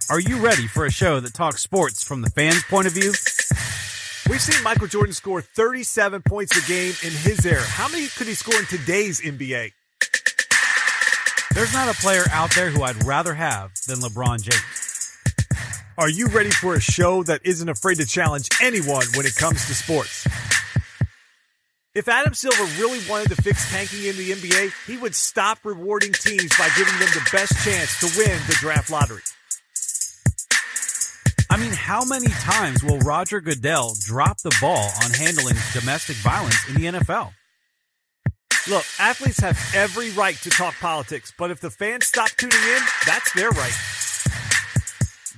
Are you ready for a show that talks sports from the fans' point of view? We've seen Michael Jordan score 37 points a game in his era. How many could he score in today's NBA? There's not a player out there who I'd rather have than LeBron James. Are you ready for a show that isn't afraid to challenge anyone when it comes to sports? If Adam Silver really wanted to fix tanking in the NBA, he would stop rewarding teams by giving them the best chance to win the draft lottery. I mean, how many times will Roger Goodell drop the ball on handling domestic violence in the NFL? Look, athletes have every right to talk politics, but if the fans stop tuning in, that's their right.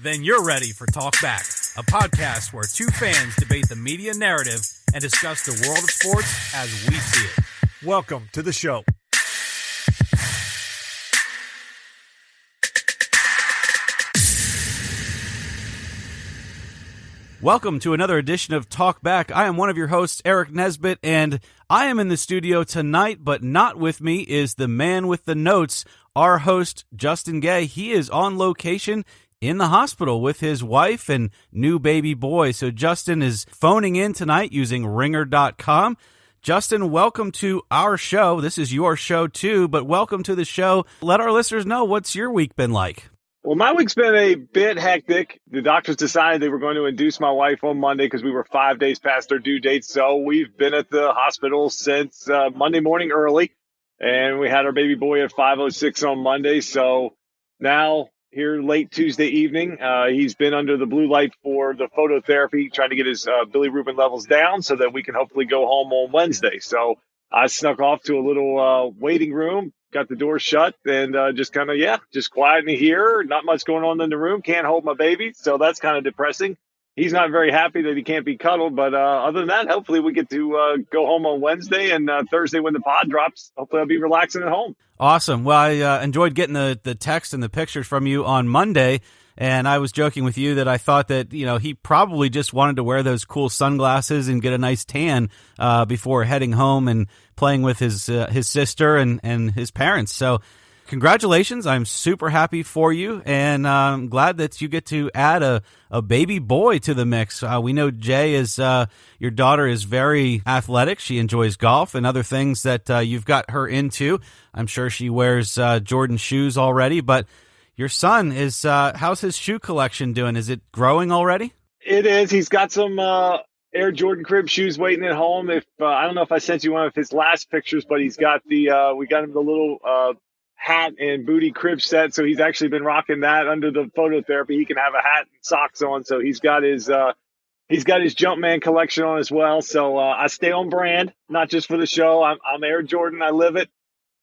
Then you're ready for Talk Back, a podcast where two fans debate the media narrative and discuss the world of sports as we see it. Welcome to the show. Welcome to another edition of Talk Back. I am one of your hosts, Eric Nesbit, and I am in the studio tonight, but not with me is the man with the notes, our host, Justin Gay. He is on location in the hospital with his wife and new baby boy. So Justin is phoning in tonight using ringer.com. Justin, welcome to our show. This is your show too, but welcome to the show. Let our listeners know, what's your week been like? Well, my week's been a bit hectic. The doctors decided they were going to induce my wife on Monday because we were 5 days past our due date. So we've been at the hospital since Monday morning early, and we had our baby boy at 5:06 on Monday. So now here late Tuesday evening, he's been under the blue light for the phototherapy, trying to get his bilirubin levels down so that we can hopefully go home on Wednesday. So I snuck off to a little waiting room. Got the door shut and just kind of, just quiet in here. Not much going on in the room. Can't hold my baby. So that's kind of depressing. He's not very happy that he can't be cuddled. But other than that, hopefully we get to go home on Wednesday and Thursday when the pod drops. Hopefully I'll be relaxing at home. Awesome. Well, I enjoyed getting the text and the pictures from you on Monday. And I was joking with you that I thought that, he probably just wanted to wear those cool sunglasses and get a nice tan before heading home and playing with his sister and his parents. So congratulations. I'm super happy for you. And I'm glad that you get to add a baby boy to the mix. We know Jay is, your daughter is very athletic. She enjoys golf and other things that you've got her into. I'm sure she wears Jordan shoes already, but your son is, how's his shoe collection doing? Is it growing already? It is. He's got some Air Jordan crib shoes waiting at home. If I don't know if I sent you one of his last pictures, but he's got we got him the little hat and booty crib set. So he's actually been rocking that under the phototherapy. He can have a hat and socks on. So he's got his Jumpman collection on as well. So I stay on brand, not just for the show. I'm Air Jordan. I live it.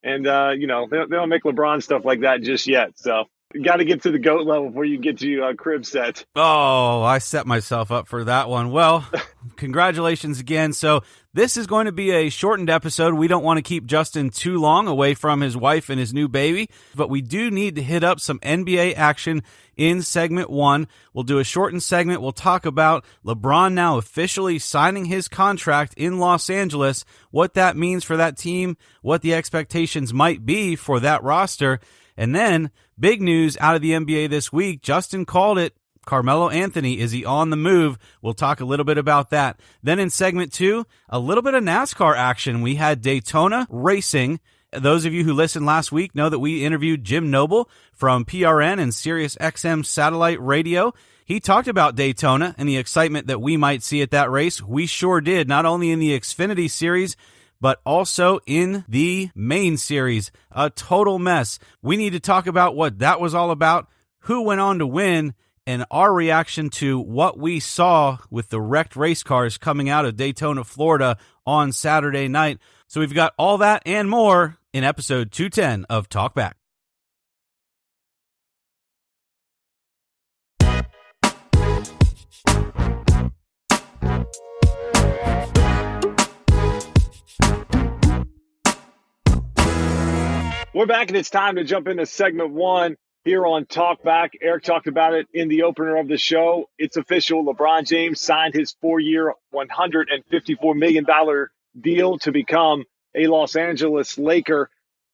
And, they don't make LeBron stuff like that just yet. So you got to get to the GOAT level before you get to crib set. Oh, I set myself up for that one. Well, congratulations again. So this is going to be a shortened episode. We don't want to keep Justin too long away from his wife and his new baby, but we do need to hit up some NBA action in segment one. We'll do a shortened segment. We'll talk about LeBron now officially signing his contract in Los Angeles, what that means for that team, what the expectations might be for that roster. And then, big news out of the NBA this week. Justin called it. Carmelo Anthony, is he on the move? We'll talk a little bit about that. Then in segment two, a little bit of NASCAR action. We had Daytona racing. Those of you who listened last week know that we interviewed Jim Noble from PRN and Sirius XM Satellite Radio. He talked about Daytona and the excitement that we might see at that race. We sure did, not only in the Xfinity Series, but also in the main series. A total mess. We need to talk about what that was all about, who went on to win, and our reaction to what we saw with the wrecked race cars coming out of Daytona, Florida on Saturday night. So we've got all that and more in episode 210 of Talk Back. We're back, and it's time to jump into segment one. here on Talkback. Eric talked about it in the opener of the show. It's official. LeBron James signed his 4-year, $154 million deal to become a Los Angeles Laker.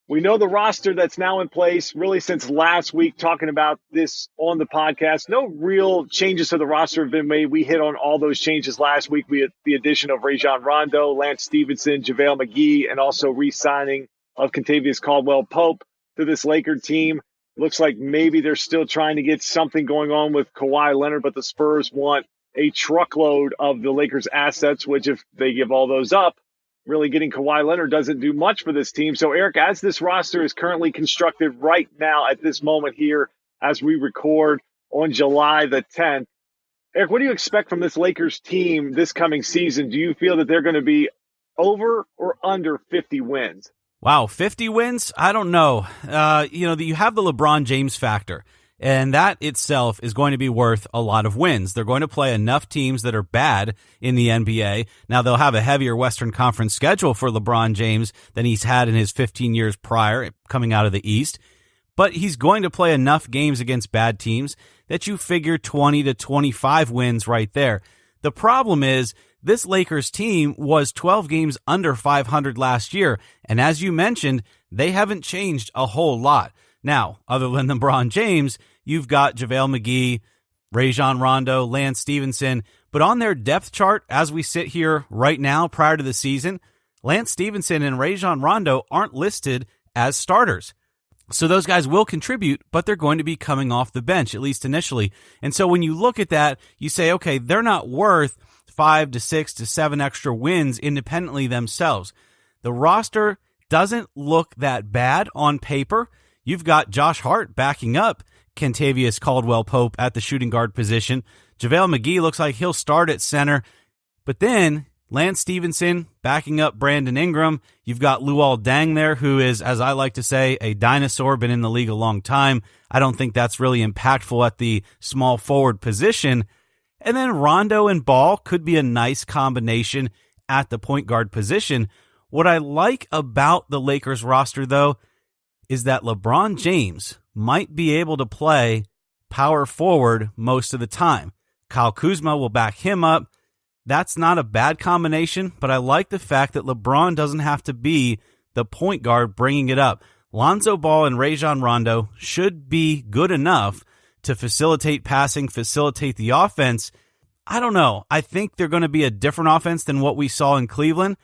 We know the roster that's now in place really since last week, talking about this on the podcast. No real changes to the roster have been made. We hit on all those changes last week. We had the addition of Rajon Rondo, Lance Stevenson, JaVale McGee, and also re-signing of Kentavious Caldwell-Pope to this Laker team. Looks like maybe they're still trying to get something going on with Kawhi Leonard, but the Spurs want a truckload of the Lakers' assets, which if they give all those up, really getting Kawhi Leonard doesn't do much for this team. So, Eric, as this roster is currently constructed right now at this moment here as we record on July the 10th, Eric, what do you expect from this Lakers team this coming season? Do you feel that they're going to be over or under 50 wins? Wow, 50 wins? I don't know. You have the LeBron James factor, and that itself is going to be worth a lot of wins. They're going to play enough teams that are bad in the NBA. Now, they'll have a heavier Western Conference schedule for LeBron James than he's had in his 15 years prior coming out of the East. But he's going to play enough games against bad teams that you figure 20 to 25 wins right there. The problem is this Lakers team was 12 games under 500 last year. And as you mentioned, they haven't changed a whole lot. Now, other than LeBron James, you've got JaVale McGee, Rajon Rondo, Lance Stevenson. But on their depth chart, as we sit here right now prior to the season, Lance Stevenson and Rajon Rondo aren't listed as starters. So those guys will contribute, but they're going to be coming off the bench, at least initially. And so when you look at that, you say, okay, they're not worth 5 to 6 to 7 extra wins independently themselves. The roster doesn't look that bad on paper. You've got Josh Hart backing up Kentavious Caldwell-Pope at the shooting guard position. JaVale McGee looks like he'll start at center. But then Lance Stevenson backing up Brandon Ingram. You've got Luol Deng there, who is, as I like to say, a dinosaur, been in the league a long time. I don't think that's really impactful at the small forward position. And then Rondo and Ball could be a nice combination at the point guard position. What I like about the Lakers roster, though, is that LeBron James might be able to play power forward most of the time. Kyle Kuzma will back him up. That's not a bad combination, but I like the fact that LeBron doesn't have to be the point guard bringing it up. Lonzo Ball and Rajon Rondo should be good enough to facilitate passing, facilitate the offense. I don't know. I think they're going to be a different offense than what we saw in Cleveland.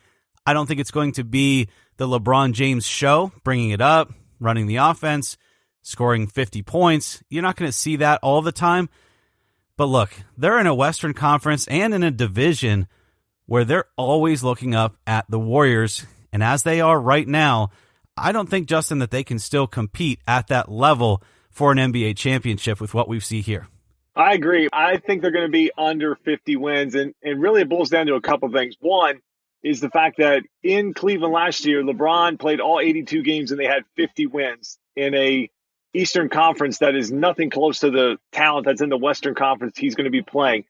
I don't think it's going to be the LeBron James show, bringing it up, running the offense, scoring 50 points. You're not going to see that all the time. But look, they're in a Western Conference and in a division where they're always looking up at the Warriors. And as they are right now, I don't think, Justin, that they can still compete at that level for an NBA championship with what we see here. I agree. I think they're going to be under 50 wins. And really it boils down to a couple things. One is the fact that in Cleveland last year, LeBron played all 82 games and they had 50 wins in a Eastern Conference that is nothing close to the talent that's in the Western Conference he's going to be playing.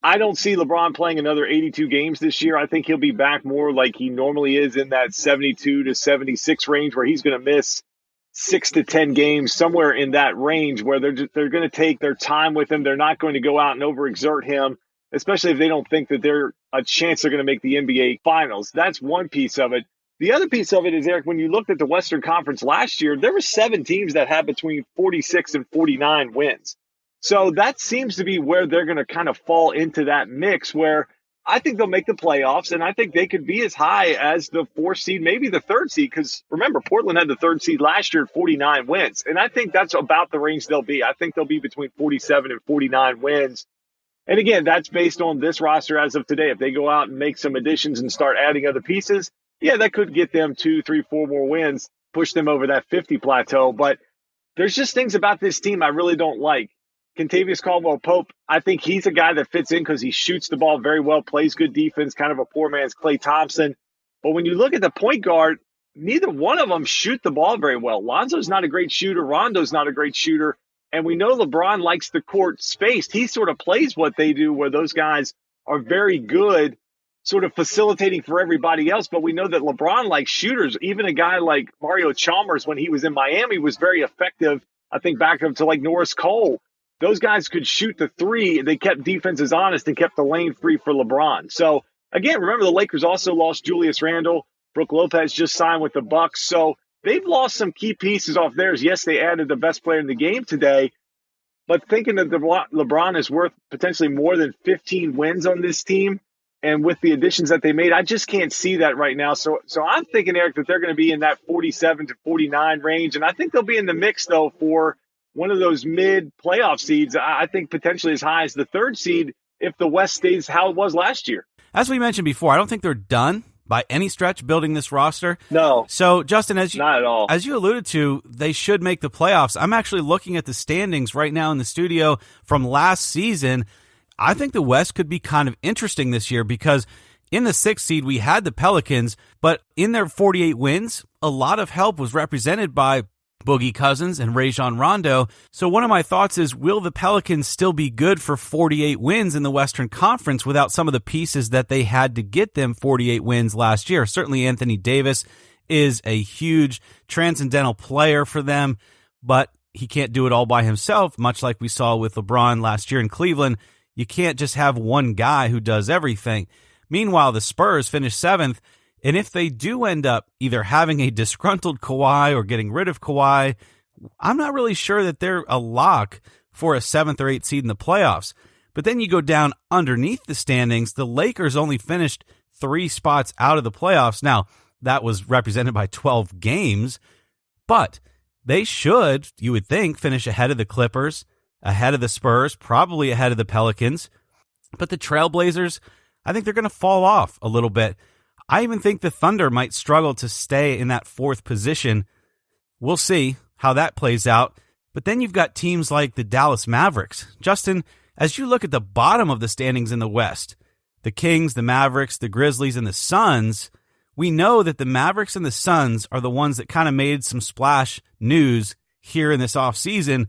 I don't see LeBron playing another 82 games this year. I think he'll be back more like he normally is in that 72 to 76 range, where he's going to miss 6 to 10 games, somewhere in that range, where they're going to take their time with him. They're not going to go out and overexert him, especially if they don't think that they're a chance they're going to make the NBA Finals. That's one piece of it. The other piece of it is, Eric, when you looked at the Western Conference last year, there were 7 teams that had between 46 and 49 wins. So that seems to be where they're going to kind of fall into that mix, where I think they'll make the playoffs, and I think they could be as high as the 4th seed, maybe the 3rd seed, because remember, Portland had the 3rd seed last year at 49 wins, and I think that's about the range they'll be. I think they'll be between 47 and 49 wins. And again, that's based on this roster as of today. If they go out and make some additions and start adding other pieces, yeah, that could get them 2, 3, 4 more wins, push them over that 50 plateau. But there's just things about this team I really don't like. Kentavious Caldwell-Pope, I think he's a guy that fits in because he shoots the ball very well, plays good defense, kind of a poor man's Klay Thompson. But when you look at the point guard, neither one of them shoot the ball very well. Lonzo's not a great shooter. Rondo's not a great shooter. And we know LeBron likes the court spaced. He sort of plays what they do, where those guys are very good sort of facilitating for everybody else. But we know that LeBron likes shooters. Even a guy like Mario Chalmers, when he was in Miami, was very effective I think back up to like Norris Cole. Those guys could shoot the three. They kept defenses honest and kept the lane free for LeBron. So again, remember the Lakers also lost Julius Randle. Brooke Lopez just signed with the Bucks. So they've lost some key pieces off theirs. Yes, they added the best player in the game today. But thinking that LeBron is worth potentially more than 15 wins on this team, and with the additions that they made, I just can't see that right now. So I'm thinking, Eric, that they're going to be in that 47 to 49 range. And I think they'll be in the mix, though, for one of those mid-playoff seeds. I think potentially as high as the third seed if the West stays how it was last year. As we mentioned before, I don't think they're done by any stretch building this roster. No. So, Justin, not at all. As you alluded to, they should make the playoffs. I'm actually looking at the standings right now in the studio from last season. I think the West could be kind of interesting this year because in the 6th seed, we had the Pelicans, but in their 48 wins, a lot of help was represented by Boogie Cousins and Rajon Rondo. So one of my thoughts is, will the Pelicans still be good for 48 wins in the Western Conference without some of the pieces that they had to get them 48 wins last year? Certainly Anthony Davis is a huge transcendental player for them, but he can't do it all by himself, much like we saw with LeBron last year in Cleveland. You can't just have one guy who does everything. Meanwhile, the Spurs finished 7th, and if they do end up either having a disgruntled Kawhi or getting rid of Kawhi, I'm not really sure that they're a lock for a 7th or 8th seed in the playoffs. But then you go down underneath the standings, the Lakers only finished 3 spots out of the playoffs. Now, that was represented by 12 games, but they should, you would think, finish ahead of the Clippers, ahead of the Spurs, probably ahead of the Pelicans. But the Trailblazers, I think they're going to fall off a little bit. I even think the Thunder might struggle to stay in that 4th position. We'll see how that plays out. But then you've got teams like the Dallas Mavericks. Justin, as you look at the bottom of the standings in the West, the Kings, the Mavericks, the Grizzlies, and the Suns, we know that the Mavericks and the Suns are the ones that kind of made some splash news here in this offseason.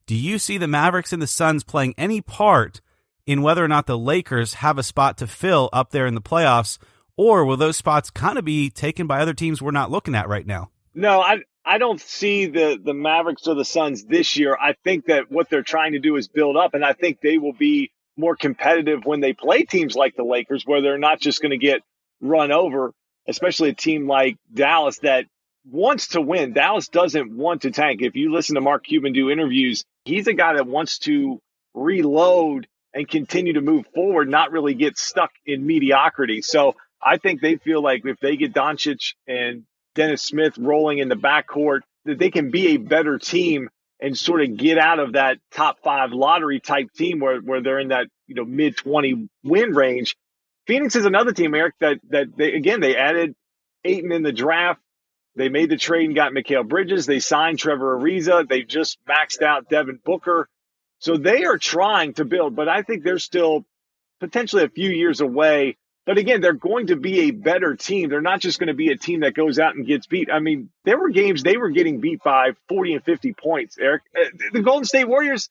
Do you see the Mavericks and the Suns playing any part in whether or not the Lakers have a spot to fill up there in the playoffs? Or will those spots kind of be taken by other teams we're not looking at right now? No, I don't see the Mavericks or the Suns this year. I think that what they're trying to do is build up, and I think they will be more competitive when they play teams like the Lakers, where they're not just going to get run over, especially a team like Dallas that wants to win. Dallas doesn't want to tank. If you listen to Mark Cuban do interviews, he's a guy that wants to reload and continue to move forward, not really get stuck in mediocrity. So I think they feel like if they get Doncic and Dennis Smith rolling in the backcourt, that they can be a better team and sort of get out of that top 5 lottery type team where they're in that mid 20 win range. Phoenix is another team, Eric, that they added Ayton in the draft. They made the trade and got Mikal Bridges. They signed Trevor Ariza. They just maxed out Devin Booker. So they are trying to build, but I think they're still potentially a few years away. But again, they're going to be a better team. They're not just going to be a team that goes out and gets beat. I mean, there were games they were getting beat by 40 and 50 points, Eric. The Golden State Warriors,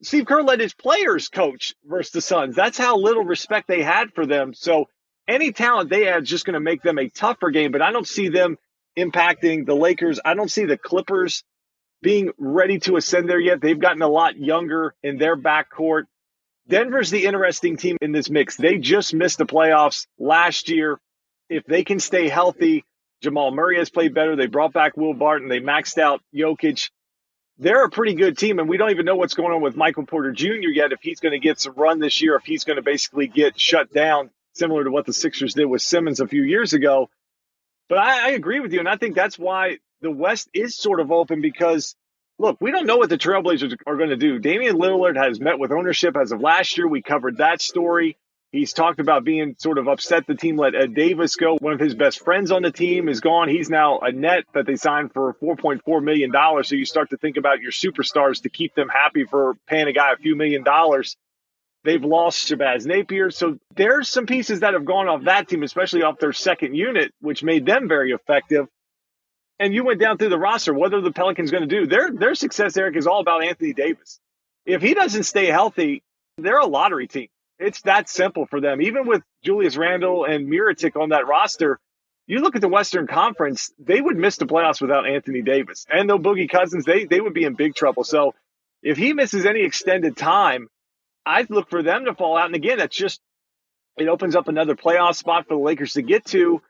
Steve Kerr let his players coach versus the Suns. That's how little respect they had for them. So any talent they had is just going to make them a tougher game. But I don't see them impacting the Lakers. I don't see the Clippers being ready to ascend there yet. They've gotten a lot younger in their backcourt. Denver's the interesting team in this mix. They just missed the playoffs last year. If they can stay healthy, Jamal Murray has played better. They brought back Will Barton. They maxed out Jokic. They're a pretty good team, and we don't even know what's going on with Michael Porter Jr. yet, if he's going to get some run this year, if he's going to basically get shut down, similar to what the Sixers did with Simmons a few years ago. But I agree with you, and I think that's why the West is sort of open because, look, we don't know what the Trailblazers are going to do. Damian Lillard has met with ownership as of last year. We covered that story. He's talked about being sort of upset the team let Ed Davis go. One of his best friends on the team is gone. He's now a net that they signed for $4.4 million. So you start to think about your superstars to keep them happy for paying a guy a few $1 million. They've lost Shabazz Napier. So there's some pieces that have gone off that team, especially off their second unit, which made them very effective. And you went down through the roster. What are the Pelicans going to do? Their success, Eric, is all about Anthony Davis. If he doesn't stay healthy, they're a lottery team. It's that simple for them. Even with Julius Randle and Mirotic on that roster, you look at the Western Conference, they would miss the playoffs without Anthony Davis. And though Boogie Cousins, they would be in big trouble. So if he misses any extended time, I'd look for them to fall out. And again, it opens up another playoff spot for the Lakers to get to.